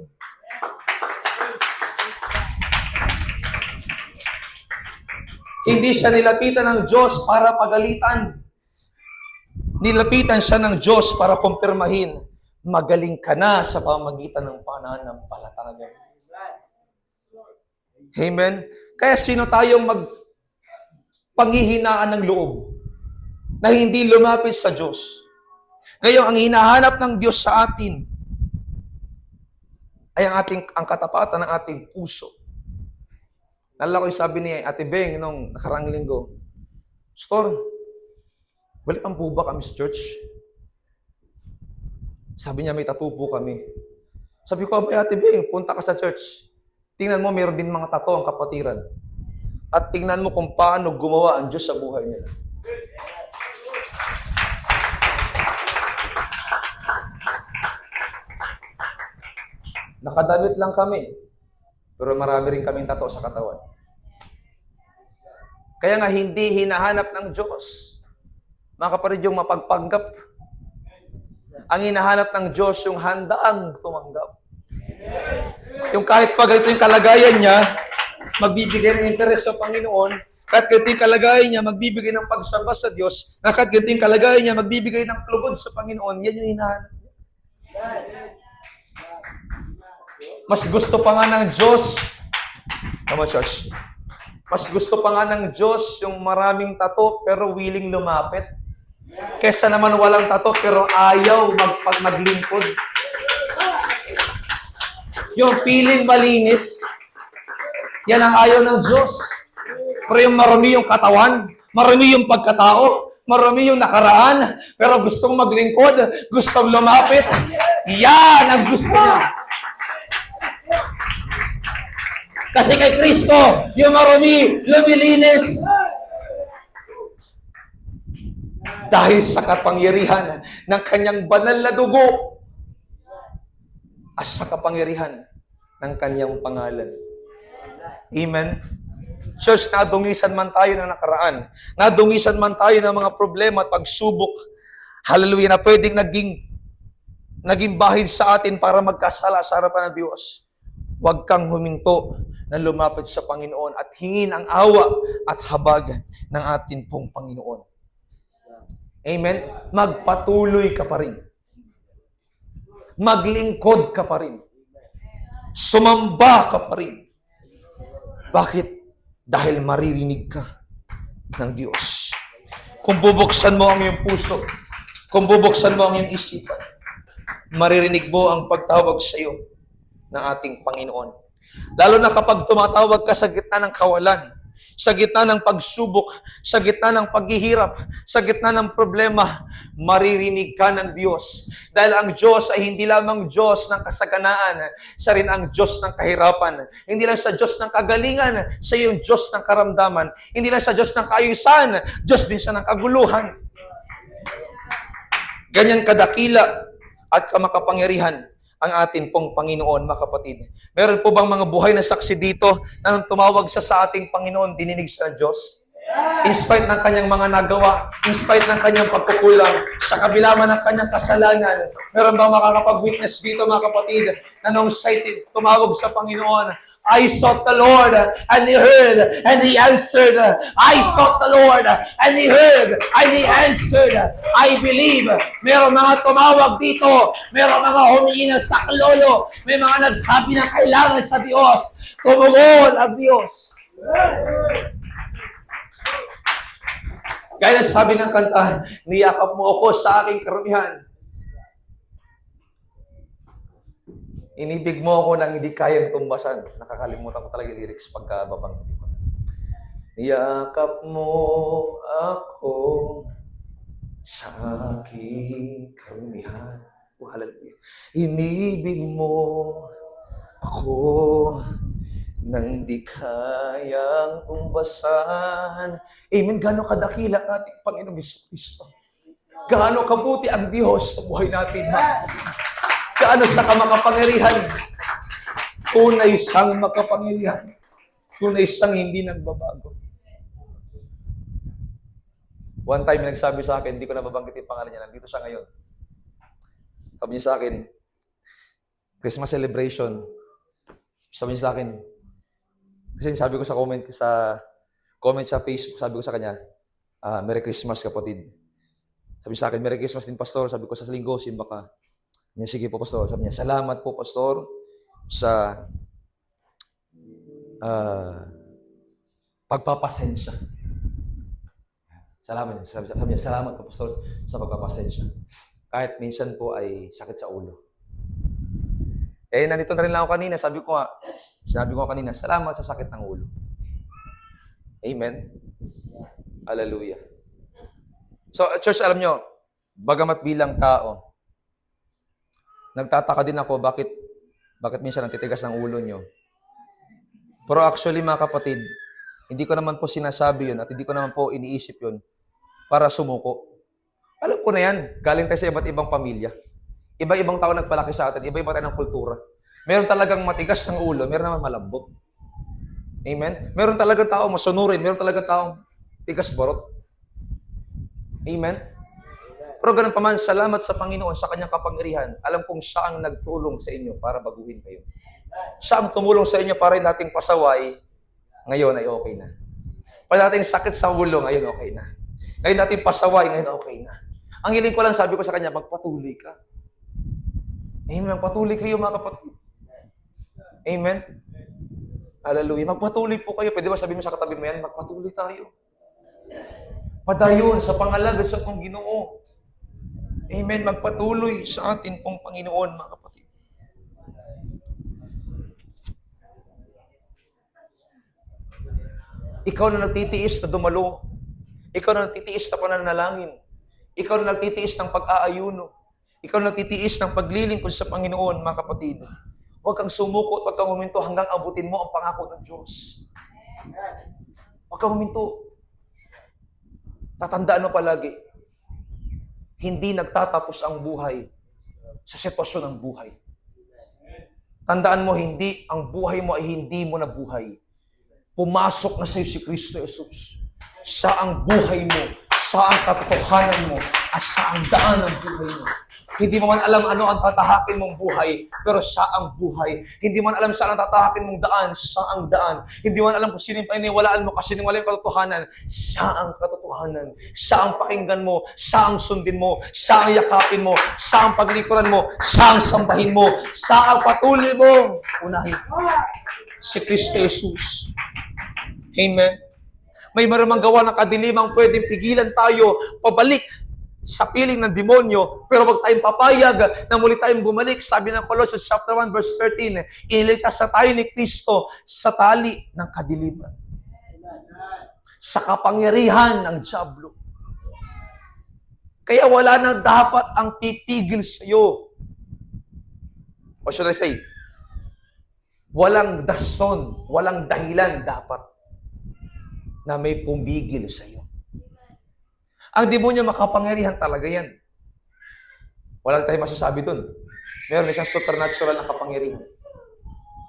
Hindi siya nilapitan ng Diyos para pagalitan. Nilapitan siya ng Diyos para kumpirmahin. Magaling ka na sa pamamagitan ng pananampalataya. Amen? Kaya sino tayong magpanghihinaan ng loob na hindi lumapit sa Diyos? Ngayon, ang hinahanap ng Diyos sa atin ay ang katapatan ng ating puso. Nalala ko yung sabi ni Ate Beng nung nakarang linggo, Pastor, balikan po ba kami sa church? Sabi niya, may tattoo po kami. Sabi ko, abay Ate Beng, punta ka sa church. Tingnan mo, mayroon din mga tattoo ang kapatiran. At tingnan mo kung paano gumawa ang Diyos sa buhay nila. Nakadamit lang kami, pero marami rin kaming tattoo sa katawan. Kaya nga, hindi hinahanap ng Diyos. Mga kapatid, yung mapagpanggap. Ang hinahanap ng Diyos, yung handaang tumanggap. Yung kahit pag ito yung kalagayan niya, magbibigay ng interes sa Panginoon, kahit ito yung kalagayan niya, magbibigay ng pagsamba sa Diyos, kahit ito yung kalagayan niya, magbibigay ng lugod sa Panginoon, yan yung hinahanap niya. Mas gusto pa nga ng Diyos, come on, church, mas gusto pa nga ng Diyos yung maraming tato pero willing lumapit. Kesa naman walang tato pero ayaw maglingkod. Yung feeling malinis, yan ang ayaw ng Diyos. Pero yung marami yung katawan, marami yung pagkatao, marami yung nakaraan, pero gustong maglingkod, gustong lumapit, yan ang gusto niya. Kasi kay Kristo, yung marami, lumilinis. Dahil sa kapangyarihan ng kanyang banal na dugo at sa kapangyarihan ng kanyang pangalan. Amen? Church, nadungisan man tayo ng nakaraan, nadungisan man tayo ng mga problema at pagsubok, hallelujah, na pwedeng naging bahid sa atin para magkasala sa harapan ng Diyos. Huwag kang huminto na lumapit sa Panginoon at hingin ang awa at habag ng atin pong Panginoon. Amen? Magpatuloy ka pa rin. Maglingkod ka pa rin. Sumamba ka pa rin. Bakit? Dahil maririnig ka ng Diyos. Kung bubuksan mo ang iyong puso, kung bubuksan mo ang iyong isipan, maririnig mo ang pagtawag sa iyo ng ating Panginoon. Lalo na kapag tumatawag ka sa gitna ng kawalan, sa gitna ng pagsubok, sa gitna ng paghihirap, sa gitna ng problema, maririnig ka ng Diyos. Dahil ang Diyos ay hindi lamang Diyos ng kasaganaan, siya rin ang Diyos ng kahirapan. Hindi lang siya Diyos ng kagalingan, siya yung Diyos ng karamdaman. Hindi lang siya Diyos ng kaayusan, Diyos din siya ng kaguluhan. Ganyan kadakila at kamakapangyarihan ang atin pong Panginoon, mga kapatid. Meron po bang mga buhay na saksi dito na tumawag siya sa ating Panginoon, dininig siya ng Diyos? In spite ng kanyang mga nagawa, in spite ng kanyang pagkukulang, sa kabila man ng kanyang kasalanan, meron bang makakapag-witness dito, mga kapatid, na nung siya tumawag sa Panginoon, I sought the Lord, and He heard, and He answered. I sought the Lord, and He heard, and He answered. I believe. Meron mga tumawag dito. Meron mga humiin ng saklolo. May mga nagsabi na kailangan sa Diyos. Tumugon ang Diyos. Gaya sabi ng kanta, niyakap mo ako sa aking karumihan. Inibig mo ako nang hindi kayang tumbasan. Nakakalimutan ko talaga yung lyrics pagka babanggit ko. Niyakap mo ako sa aking karumihan. Hallelujah. Inibig mo ako nang di kayang tumbasan. Amen. Gaano kadakila ang ating Panginoong Kristo. Gaano kabuti ang Diyos sa buhay natin. Gaano sa kamakapangyarihan. Tunay siyang makapangyarihan. Tunay siyang hindi nagbabago. One time, nagsabi sa akin, hindi ko na mabanggit yung pangalan niya, nandito siya ngayon. Sabi niya sa akin, Christmas celebration. Sabi niya sa akin, kasi sabi ko sa comment sa Facebook, sabi ko sa kanya, Merry Christmas, kapatid. Sabi sa akin, Merry Christmas din, Pastor. Sabi ko, sa linggo, simba ka. Sige po, Pastor. Sabi niya, salamat po, Pastor, sa pagpapasensya. Salamat. Sabi niya, salamat po, Pastor, sa pagpapasensya. Kahit minsan po ay sakit sa ulo. Nandito na rin lang ako kanina. Sinabi ko kanina, salamat sa sakit ng ulo. Amen. Hallelujah. So, church, alam nyo, bagamat bilang tao, nagtataka din ako bakit minsan nagtitigas ng ulo nyo. Pero actually, mga kapatid, hindi ko naman po sinasabi yun at hindi ko naman po iniisip yun para sumuko. Alam ko na yan, galing tayo sa iba't ibang pamilya. Iba-ibang tao nagpalaki sa atin, iba-iba tayo ng kultura. Meron talagang matigas ng ulo, meron naman malambot. Amen? Meron talagang tao masunurin, meron talagang taong tigas borot. Amen? Pero ganun pa man, salamat sa Panginoon sa kanyang kapangyarihan. Alam kong siya ang nagtulong sa inyo para baguhin kayo. Siya ang tumulong sa inyo para nating pasaway, ngayon ay okay na. Para nating sakit sa ulo, ngayon okay na. Ngayon nating pasaway, ngayon okay na. Ang hiling ko lang, sabi ko sa kanya, magpatuloy ka. Amen. Magpatuloy kayo, mga kapatid. Amen. Hallelujah. Magpatuloy po kayo. Pwede ba sabihin mo sa katabi mo yan? Magpatuloy tayo. Padayon sa pangalagad sa atong Ginoo. Amen. Magpatuloy sa atin pong Panginoon, mga kapatid. Ikaw na nagtitiis na dumalo. Ikaw na nagtitiis na pananalangin. Ikaw na nagtitiis ng pag-aayuno. Ikaw na nagtitiis ng paglilingkod sa Panginoon, mga kapatid. Huwag kang sumuko at huwag kang huminto hanggang abutin mo ang pangako ng Diyos. Huwag kang huminto. Tatandaan mo palagi, hindi nagtatapos ang buhay sa sitwasyon ng buhay. Tandaan mo, hindi ang buhay mo ay hindi mo na buhay. Pumasok na sa iyo si Kristo Jesus. Siya ang buhay mo, siya ang katotohanan mo, at siya ang daan ng buhay mo. Hindi mo man alam ano ang tatahakin mong buhay, pero siya ang buhay. Hindi mo man alam saan ang tatahakin mong daan, siya ang daan. Hindi mo man alam kung sino yung paniniwalaan mo kasi wala yung katotohanan, siya ang katotohanan. Siya ang pakinggan mo, siya ang sundin mo, siya ang yakapin mo, siya ang paglikuran mo, siya ang sambahin mo, siya ang patuloy mo. Unahin, si Kristo Jesus. Amen. May maramang gawa ng kadilimang pwedeng pigilan tayo pabalik sa piling ng demonyo, pero wag tayong papayag na muli tayong bumalik. Sabi ng Colossians chapter 1 verse 13, iniligtas na tayo ni Kristo sa tali ng kadiliman, sa kapangyarihan ng dyablo. Kaya wala na dapat ang pipigil sa iyo. Or should I say, walang dason, walang dahilan dapat na may pumigil sa iyo. Ang demonyo makapangyarihan talaga yan. Walang tayong masasabi dun. Meron isang supernatural na kapangyarihan.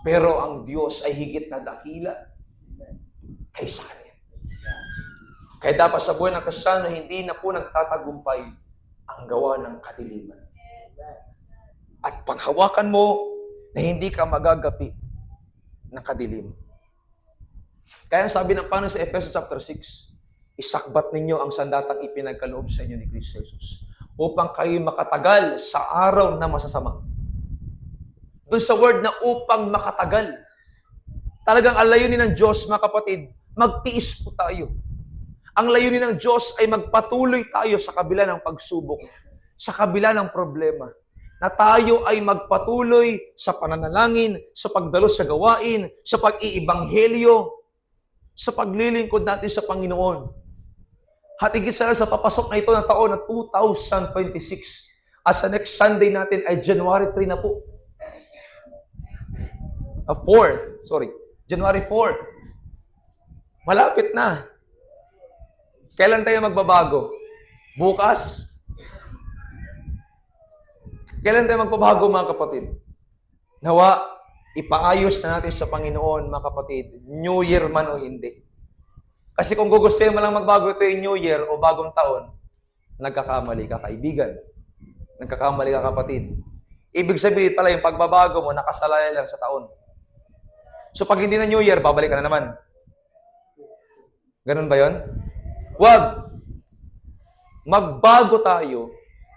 Pero ang Diyos ay higit na dakila kaysa kanya. Kaya dapat sa buhay ng Kristiyano, hindi na po nagtatagumpay ang gawa ng kadiliman. At panghawakan mo na hindi ka magagapi ng kadiliman. Kaya sabi ng Panginoon sa Ephesians chapter 6, isakbat ninyo ang sandatang ipinagkaloob sa inyo ni Kristo Jesus upang kayo makatagal sa araw na masasama. Doon sa word na upang makatagal. Talagang ang layunin ng Diyos, mga kapatid, magtiis po tayo. Ang layunin ng Diyos ay magpatuloy tayo sa kabila ng pagsubok, sa kabila ng problema. Na tayo ay magpatuloy sa pananalangin, sa pagdalos sa gawain, sa pag-iibanghelyo, sa paglilingkod natin sa Panginoon. Hatigit sa papasok na ito na taon na 2026. As sa next Sunday natin ay January 3 na po. January 4. Malapit na. Kailan tayo magbabago? Bukas? Kailan tayo magbabago, mga kapatid? Nawa, ipaayos na natin sa Panginoon, mga kapatid. New Year man o hindi. Kasi kung gugustuhin mo lang magbago ito yung New Year o bagong taon, nagkakamali ka, kaibigan. Nagkakamali ka, kapatid. Ibig sabihin pala yung pagbabago mo, nakasalaya lang sa taon. So pag hindi na New Year, babalik ka na naman. Ganun ba yon? Wag. Magbago tayo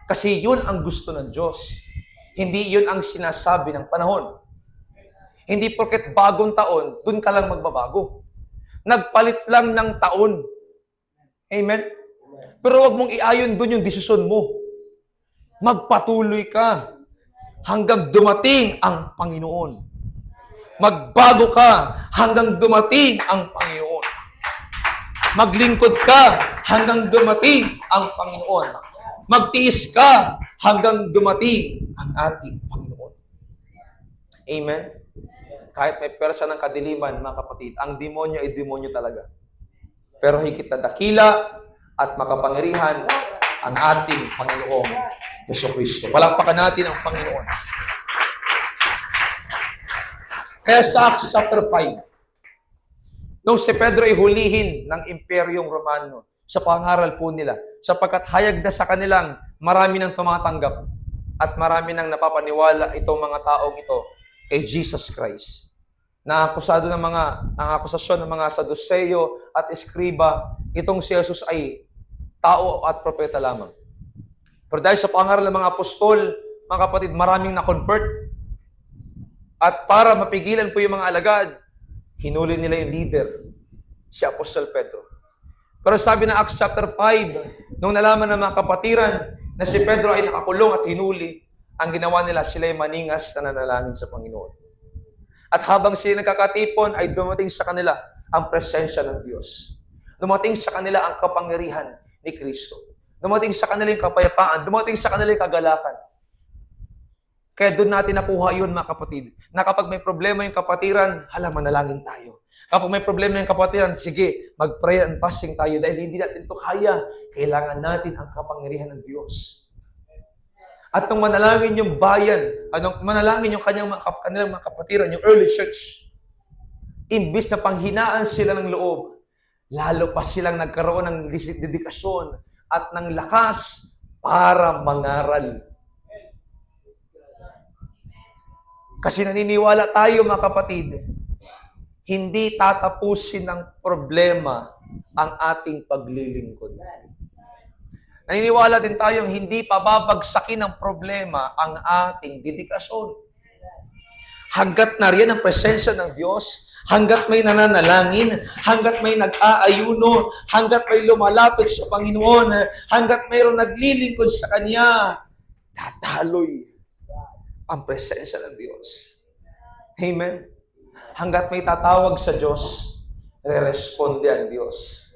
kasi yun ang gusto ng Diyos. Hindi yun ang sinasabi ng panahon. Hindi porket bagong taon, dun ka lang magbabago. Nagpalit lang ng taon. Amen? Pero wag mong iayon dun yung desisyon mo. Magpatuloy ka hanggang dumating ang Panginoon. Magbago ka hanggang dumating ang Panginoon. Maglingkod ka hanggang dumating ang Panginoon. Magtiis ka hanggang dumating ang ating Panginoon. Amen? Kahit may persa ng kadiliman, mga kapatid, ang demonyo ay demonyo talaga. Pero higit na dakila at makapangyarihan ang ating Panginoong Jesucristo. Palakpakan natin ang Panginoon. Kaya sa Acts chapter 5, nung si Pedro ay hulihin ng Imperyong Romano sa pangaral po nila, sapagkat hayag na sa kanilang marami nang tumatanggap at marami nang napapaniwala itong mga taong ito kay Jesus Christ. Naakusado ng ang akusasyon ng mga Saduceo at Eskriba, itong si Jesus ay tao at propeta lamang. Pero dahil sa pangaral ng mga apostol, mga kapatid, maraming na-convert. At para mapigilan po yung mga alagad, hinuli nila yung leader, si Apostol Pedro. Pero sabi na Acts chapter 5, nung nalaman ng mga kapatiran na si Pedro ay nakakulong at hinuli, ang ginawa nila, sila ay maningas na nanalangin sa Panginoon. At habang sila nagkakatipon, ay dumating sa kanila ang presensya ng Diyos. Dumating sa kanila ang kapangyarihan ni Kristo. Dumating sa kanila yung kapayapaan. Dumating sa kanila yung kagalakan. Kaya doon natin nakuha yun, mga kapatid. Na kapag may problema yung kapatiran, manalangin tayo. Kapag may problema yung kapatiran, sige, mag-pray and fasting tayo dahil hindi natin ito kaya. Kailangan natin ang kapangyarihan ng Diyos. At nung manalangin yung bayan, manalangin yung kanilang mga kapatiran, yung early church, imbis na panghinaan sila ng loob, lalo pa silang nagkaroon ng dedikasyon at ng lakas para mangaral. Kasi naniniwala tayo, mga kapatid, hindi tatapusin ng problema ang ating paglilingkod. Naniniwala din tayong hindi pababagsakin ng problema ang ating dedikasyon. Hanggat nariyan ang presensya ng Diyos, hanggat may nananalangin, hanggat may nag-aayuno, hanggat may lumalapit sa Panginoon, hanggat mayroong naglilingkod sa Kanya, tataloy ang presensya ng Diyos. Amen? Hanggat may tatawag sa Diyos, re-responde ang Diyos.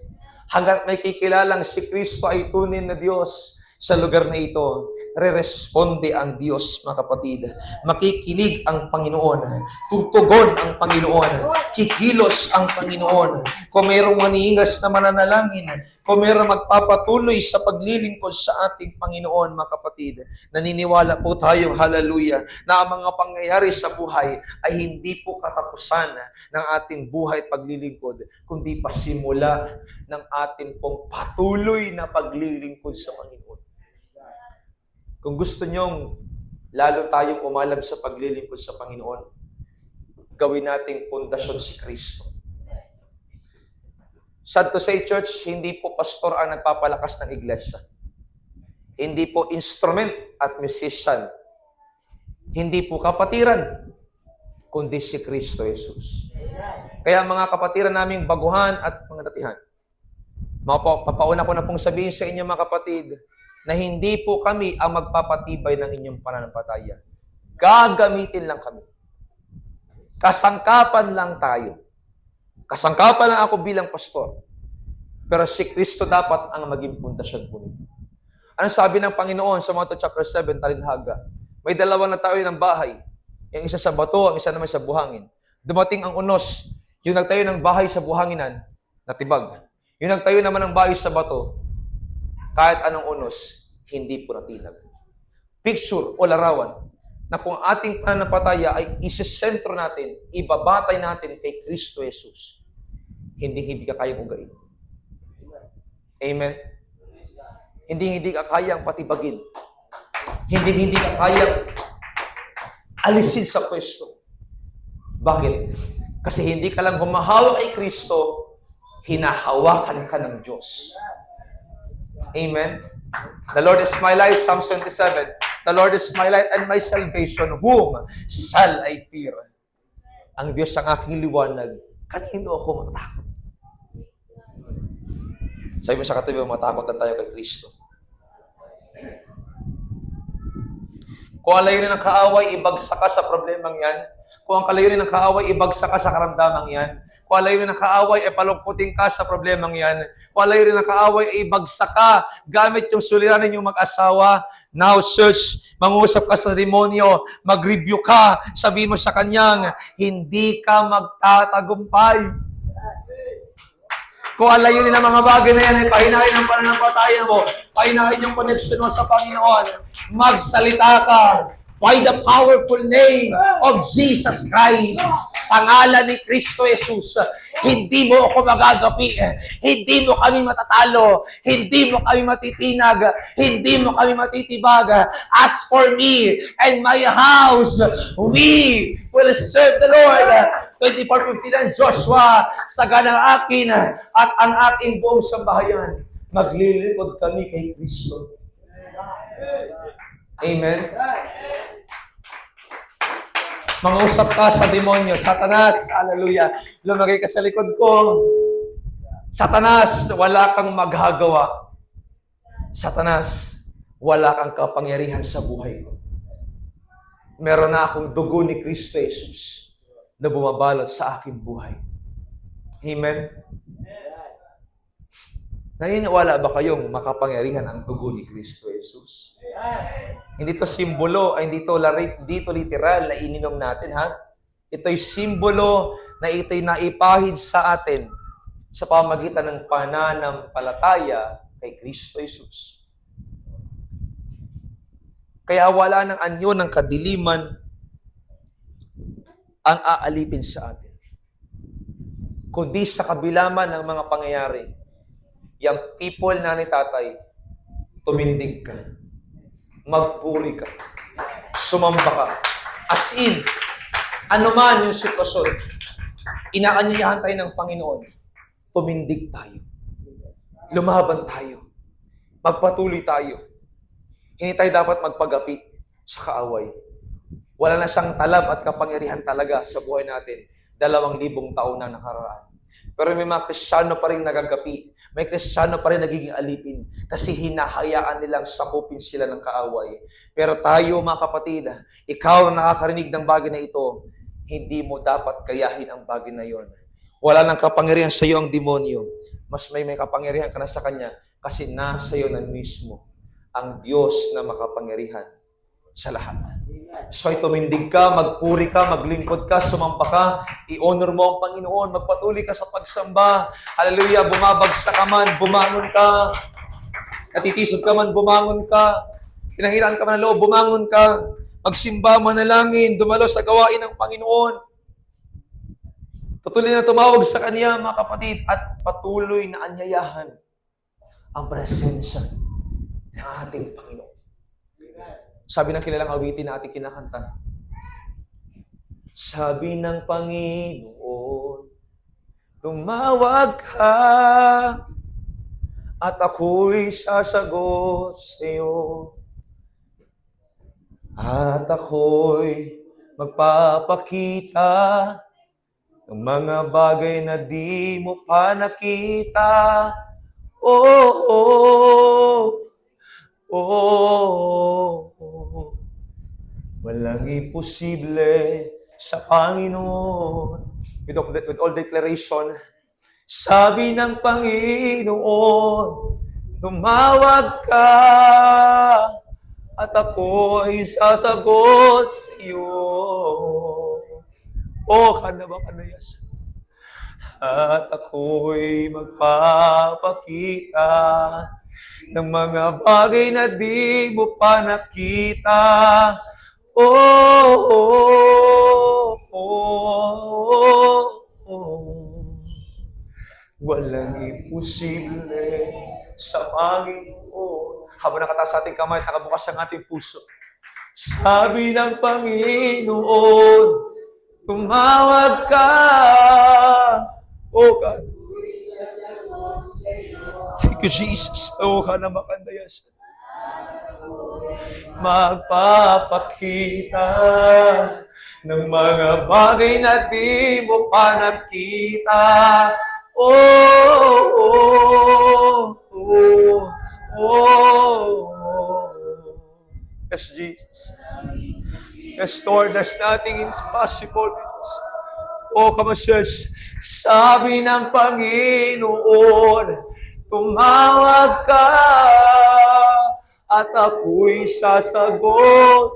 Hanggat may kikilalang si Kristo ay tunay na Diyos sa lugar na ito, re-responde ang Diyos, mga kapatid. Makikinig ang Panginoon. Tutugon ang Panginoon. Kikilos ang Panginoon. Kung mayroong manihingas na mananalangin, kung mayroong magpapatuloy sa paglilingkod sa ating Panginoon, mga kapatid, naniniwala po tayong hallelujah, na ang mga pangyayari sa buhay ay hindi po katapusan ng ating buhay at paglilingkod, kundi pasimula ng ating pong patuloy na paglilingkod sa Panginoon. Kung gusto nyong lalo tayong umalab sa paglilingkod sa Panginoon, gawin nating pundasyon si Kristo. Sad to say, church, hindi po pastor ang nagpapalakas ng iglesia. Hindi po instrument at musician. Hindi po kapatiran, kundi si Kristo Jesus. Kaya mga kapatiran naming baguhan at mga datihan, papauna ko na pong sabihin sa inyo, mga kapatid, na hindi po kami ang magpapatibay ng inyong pananampalataya. Gagamitin lang kami. Kasangkapan lang tayo. Kasangkapan lang ako bilang pastor. Pero si Kristo dapat ang maging pundasyon po ninyo. Ano sabi ng Panginoon sa Matthew chapter 7, talinhaga? May dalawa na tayo ng bahay. Yung isa sa bato, ang isa naman sa buhangin. Dumating ang unos, yung nagtayo ng bahay sa buhanginan, natibag. Yung nagtayo naman ng bahay sa bato, kahit anong unos, hindi po natinag. Picture o larawan na kung ating pananampalataya ay isesentro natin, ibabatay natin kay Kristo Jesus, hindi ka kayang ugain. Amen? Hindi ka kayang patibagin. Hindi ka kayang alisin sa pwesto. Bakit? Kasi hindi ka lang humahawak kay Kristo, hinahawakan ka ng Diyos. Amen? The Lord is my light, Psalms 27. The Lord is my light and my salvation. Whom shall I fear? Ang Diyos ang aking liwanag. Kanino ako matakot? Sabi mo sa katabi, matakot lang tayo kay Kristo. Kung ang layunin ng kaaway, ibagsak ka sa problemang yan. Kung ang kalayunin ng kaaway, ibagsak ka sa karamdamang yan. Kung ang layunin ng kaaway, palugputin ka sa problemang yan. Kung ang layunin ng kaaway, ibagsak ka gamit yung suliranin yung mag-asawa. Now, church, mangusap ka sa demonyo, mag-review ka, sabi mo sa kanyang, hindi ka magtatagumpay. Kung ang layunin ng mga bagay na yan ay pahinahin ang pananampalataya mo, pahinahin yung connection mo sa Panginoon, magsalita ka by the powerful name of Jesus Christ, sa ngalan ni Kristo Jesus. Hindi mo ako magagapi, hindi mo kami matatalo, hindi mo kami matitinag, hindi mo kami matitibag. As for me and my house, we will serve the Lord. 24:59, Joshua, saga ng akin at ang aking buong sambahayan, maglilingkod kami kay Kristo. Amen. Mangusap ka sa demonyo, Satanas, hallelujah, lumagay ka sa likod ko. Satanas, wala kang magagawa. Satanas, wala kang kapangyarihan sa buhay ko. Meron na akong dugo ni Kristo Jesus na bumabalot sa aking buhay. Amen? Naniniwala ba kayong makapangyarihan ang dugo ni Kristo Jesus? Hindi to simbolo, ay hindi to literal na ininom natin, ha? Ito'y simbolo na ito'y naipahid sa atin sa pamagitan ng pananampalataya kay Kristo Jesus. Kaya wala ng anyo ng kadiliman ang aalipin sa atin. Kundi sa kabilaman ng mga pangyayari, yung people na ni tatay, tumindig ka, magpuri ka, sumamba ka. As in, anuman yung sitwasyon, inaanyayahan tayo ng Panginoon, tumindig tayo. Lumaban tayo. Magpatuloy tayo. Hindi tayo dapat magpagapi sa kaaway. Wala na siyang talab at kapangyarihan talaga sa buhay natin 2,000 taon na nakaraan. Pero may mga Kristiyano pa rin nagagapi. May Kristiyano pa rin nagiging alipin kasi hinahayaan nilang sakupin sila ng kaaway. Pero tayo mga kapatid, ikaw na nakakarinig ng bagay na ito, hindi mo dapat gayahin ang bagay na yon. Wala nang kapangyarihan sa iyo ang demonyo. Mas may kapangyarihan ka na sa kanya kasi nasa iyo na mismo ang Diyos na makapangyarihan sa lahat. So ay tumindig ka, magpuri ka, maglingkod ka, sumamba ka, i-honor mo ang Panginoon, magpatuloy ka sa pagsamba. Hallelujah, bumabagsak ka man, bumangon ka. Natitisod ka man, bumangon ka. Pinahiran ka man ng loob, bumangon ka. Magsimba, manalangin, dumalo sa gawain ng Panginoon. Tutuloy na tumawag sa Kanya, mga kapatid, at patuloy na anyayahan ang presensya ng ating Panginoon. Sabi ng kilalang awitin na ating kinakanta, sabi ng Panginoon, tumawag ka at ako'y sasagot sa iyo. At ako'y magpapakita ng mga bagay na di mo pa nakita. Oh, oh, oh, oh. Walang imposible sa Panginoon. With all declaration, sabi ng Panginoon, tumawag ka at ako'y sasagot sa iyo. Oh, kanda ba kanayas? At ako'y magpapakita ng mga bagay na di mo pa nakita. Oh, oh, oh, oh. Walang imposible sa Panginoon. Habang nakataas sa ating kamay, nakabukas ang ating puso. Sabi ng Panginoon, tumawag ka. Oh God. Thank you, Jesus. Oh, kana makandayas. Magpapakita ng mga bagay na di mo pa nakita. Oh, oh, oh, oh. Yes, Jesus. Yes, Lord, there's nothing impossible. Oh, kamasiyas, sabi ng Panginoon, tumawag ka at ako'y sasagot.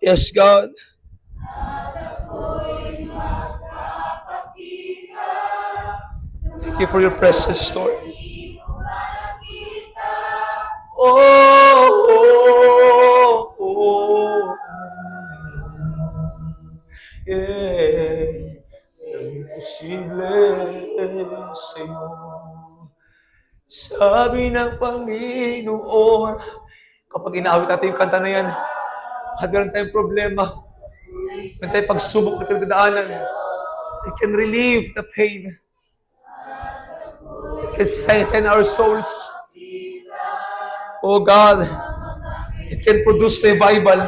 Yes, God. Thank you for your presence, Lord. Oh, oh, oh. Yeah. Imposible sa'yo. Sabi ng Panginoon, kapag inaawit natin yung kanta na yan, at meron tayong problema, meron tayong pagsubok na pinagdadaanan, it can relieve the pain. It can strengthen our souls. Oh God, it can produce revival.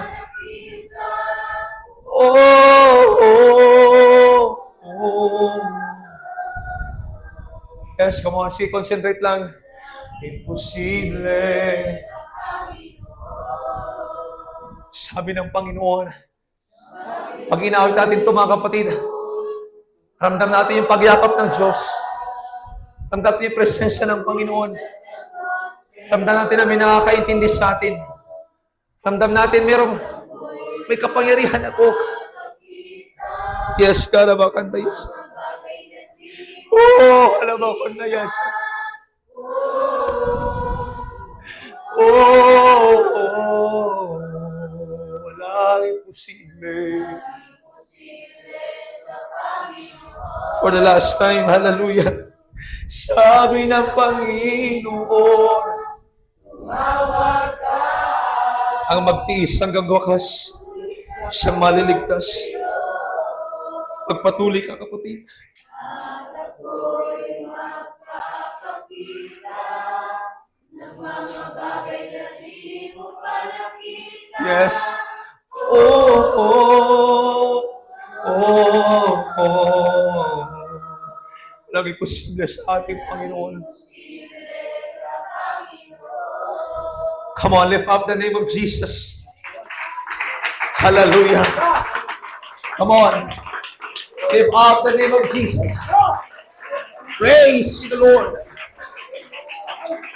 Oh, oh, oh. Yes, come on, concentrate lang. Imposible. Sabi ng Panginoon, pag inaawit natin ito, mga kapatid, Ramdam natin yung pagyakap ng Diyos. Ramdam natin yung presensya ng Panginoon. Ramdam natin na may nakakaintindi sa atin. Ramdam natin may kapangyarihan ako. Yes, karabakanta yes. Oh, alam mo ko na yes. Wala imposible. For the last time, hallelujah. Sabi ng Panginoon, ang magtiis hanggang wakas, siyang maliligtas. Pagpatuloy ka, kapatid. Yes. Walang imposible sa ating Panginoon. Come on, lift up the name of Jesus. Hallelujah. Come on. Lift up the name of Jesus. Praise the Lord.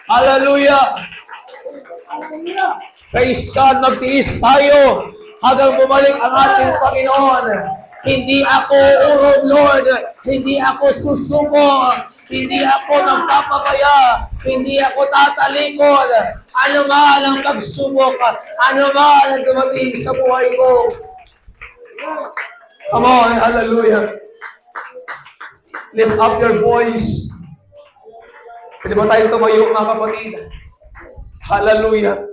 Hallelujah. Praise God, magtiis tayo hanggang bumalik ang ating Panginoon. Hindi ako urong, Lord. Hindi ako susuko. Hindi ako nagpapabaya. Hindi ako tatalikod. Ano man ang pagsubok. Ano man ang dumating sa buhay ko. Come on, hallelujah. Lift up your voice. Pwede ba tayo tumayo, mga kapatid? Hallelujah.